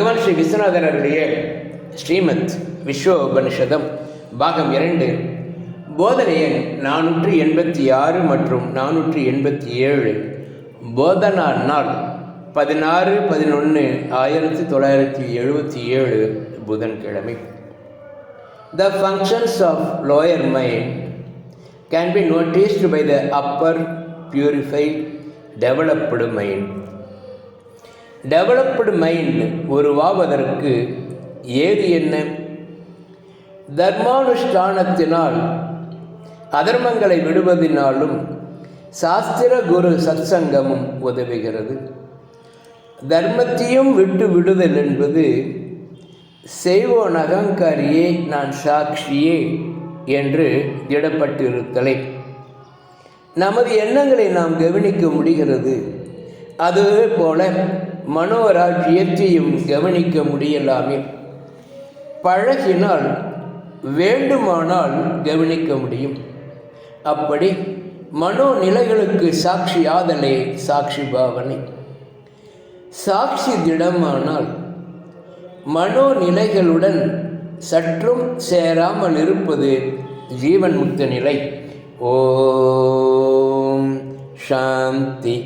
பகவான் ஸ்ரீ விஸ்வநாதருடைய ஸ்ரீமத் விஸ்வோபனிஷதம் பாகம் 2 போதனை எண் 486 மற்றும் 487 போதனா நாள் 16/11/1977 புதன்கிழமை. The functions of lower mind can be noticed by the upper purified developed mind. Developed mind உருவாவதற்கு ஏது என்ன? தர்மானுஷ்டானத்தினால், அதர்மங்களை விடுவதினாலும் சாஸ்திர குரு சத்சங்கமும் உதவுகிறது. தர்மத்தையும் விட்டு விடுதல் என்பது செய்வோன் அகங்காரியே நான் சாட்சியே என்று திடப்பட்டிருத்தலை. நமது எண்ணங்களை நாம் கவனிக்க முடிகிறது. அதுவே போல மனோராஜ்யத்தையும் கவனிக்க முடியலாமே. பழகினால் வேண்டுமானால் கவனிக்க முடியும். அப்படி மனோநிலைகளுக்கு சாட்சி ஆதலே சாட்சி பாவனை. சாட்சி திடமானால் மனோநிலைகளுடன் சற்றும் சேராமல் இருப்பது ஜீவன் முக்த நிலை. ஓம் சாந்தி.